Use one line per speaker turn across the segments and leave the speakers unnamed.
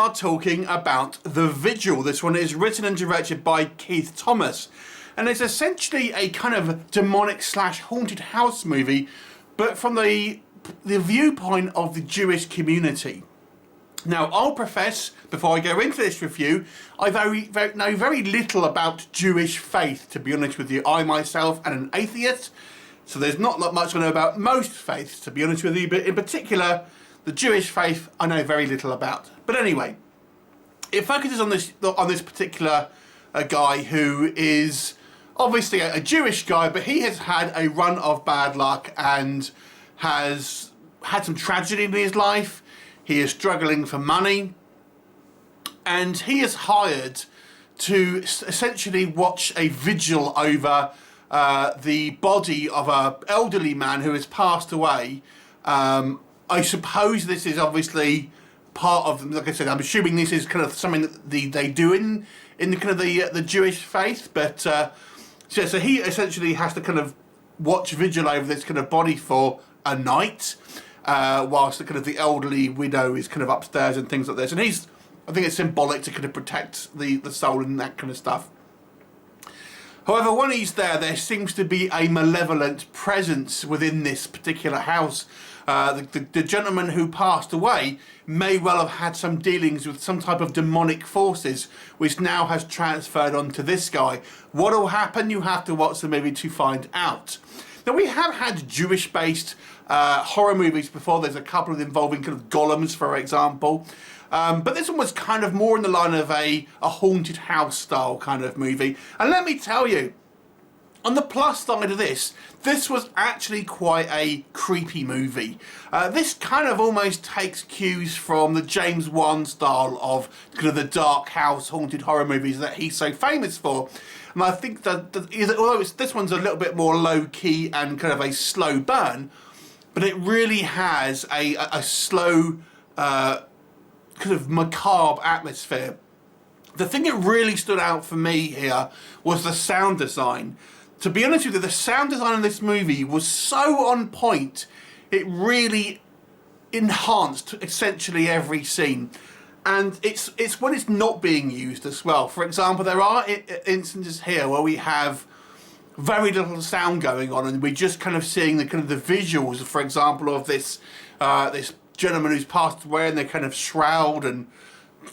are talking about The Vigil. This one is written and directed by Keith Thomas. And it's essentially a kind of demonic slash haunted house movie, but from the viewpoint of the Jewish community. Now, I'll profess, before I go into this review, I know very little about Jewish faith, to be honest with you. I myself am an atheist, so there's not much I know about most faiths, to be honest with you, but in particular, the Jewish faith I know very little about. But anyway, it focuses on this particular guy who is obviously a Jewish guy, but he has had a run of bad luck and has had some tragedy in his life. He is struggling for money, and he is hired to essentially watch a vigil over the body of an elderly man who has passed away. I suppose this is obviously part of, like I said, I'm assuming this is kind of something that they do in the kind of the Jewish faith, but so he essentially has to kind of watch vigil over this kind of body for a night. Whilst the elderly widow is kind of upstairs and things like this. And I think it's symbolic to kind of protect the soul and that kind of stuff. However, when he's there seems to be a malevolent presence within this particular house. The gentleman who passed away may well have had some dealings with some type of demonic forces, which now has transferred onto this guy. What will happen? You have to watch the movie to find out. Now, we have had Jewish-based horror movies before. There's a couple involving kind of golems, for example. But this one was kind of more in the line of a haunted house style kind of movie. And let me tell you, on the plus side of this was actually quite a creepy movie. This kind of almost takes cues from the James Wan style of kind of the dark house haunted horror movies that he's so famous for. And I think that although this one's a little bit more low-key and kind of a slow burn, but it really has a slow, kind of macabre atmosphere. The thing that really stood out for me here was the sound design. To be honest with you, the sound design in this movie was so on point, it really enhanced essentially every scene. And it's when it's not being used as well. For example, there are instances here where we have very little sound going on, and we're just kind of seeing the visuals, for example, of this this gentleman who's passed away in their kind of shroud, and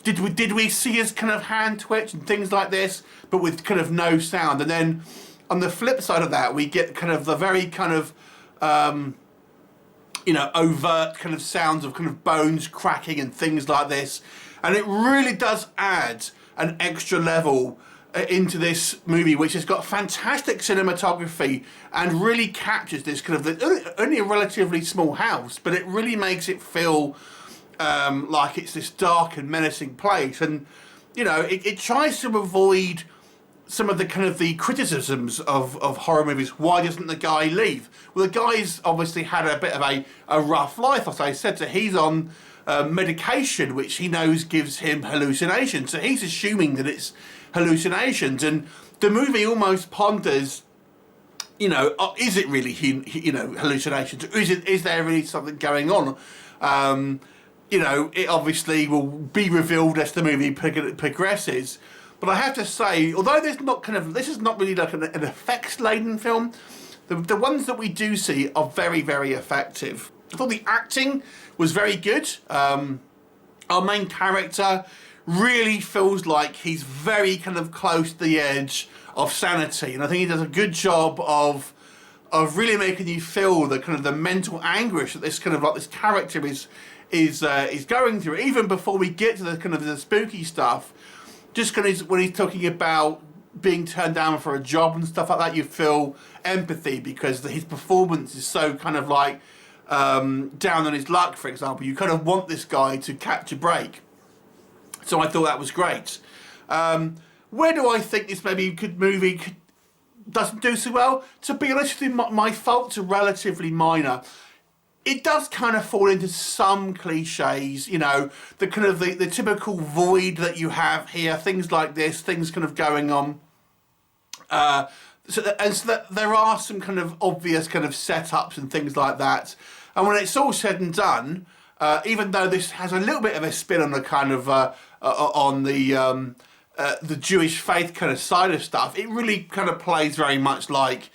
did we see his kind of hand twitch and things like this, but with kind of no sound. And then on the flip side of that, we get kind of the very kind of overt kind of sounds of kind of bones cracking and things like this. And it really does add an extra level into this movie, which has got fantastic cinematography and really captures this kind of only a relatively small house, but it really makes it feel like it's this dark and menacing place. And, it tries to avoid some of the kind of the criticisms of horror movies. Why doesn't the guy leave? Well, the guy's obviously had a bit of a rough life, as I said. So he's on medication, which he knows gives him hallucinations. So he's assuming that it's hallucinations. And the movie almost ponders, is it really, hallucinations? Or is there really something going on? It obviously will be revealed as the movie progresses. But I have to say, although this is not really like an effects-laden film, the ones that we do see are very, very effective. I thought the acting was very good. Our main character really feels like he's very kind of close to the edge of sanity, and I think he does a good job of really making you feel the kind of the mental anguish that this kind of like this character is going through, even before we get to the kind of the spooky stuff. Just when he's talking about being turned down for a job and stuff like that, you feel empathy because his performance is so kind of like down on his luck, for example. You kind of want this guy to catch a break. So I thought that was great. Where do I think this movie doesn't do so well? To be honest with you, my faults are relatively minor. It does kind of fall into some cliches, the kind of the typical void that you have here, things like this, things kind of going on. So that there are some kind of obvious kind of setups and things like that. And when it's all said and done, even though this has a little bit of a spin on the kind of on the Jewish faith kind of side of stuff, it really kind of plays very much like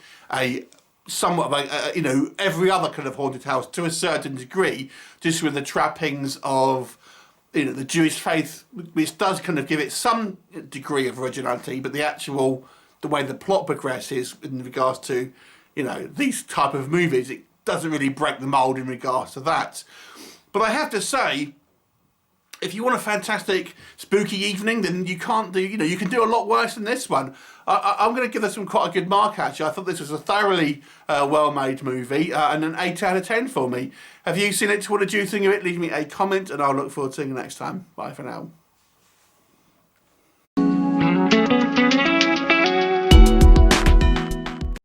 somewhat of every other kind of haunted house to a certain degree, just with the trappings of the Jewish faith, which does kind of give it some degree of originality, but the way the plot progresses in regards to these type of movies, it doesn't really break the mold in regards to that. But I have to say, if you want a fantastic spooky evening, then you can't do, you can do a lot worse than this one. I'm going to give this one quite a good mark, actually. I thought this was a thoroughly well-made movie and an 8 out of 10 for me. Have you seen it? What did you think of it? Leave me a comment and I'll look forward to seeing you next time. Bye for now.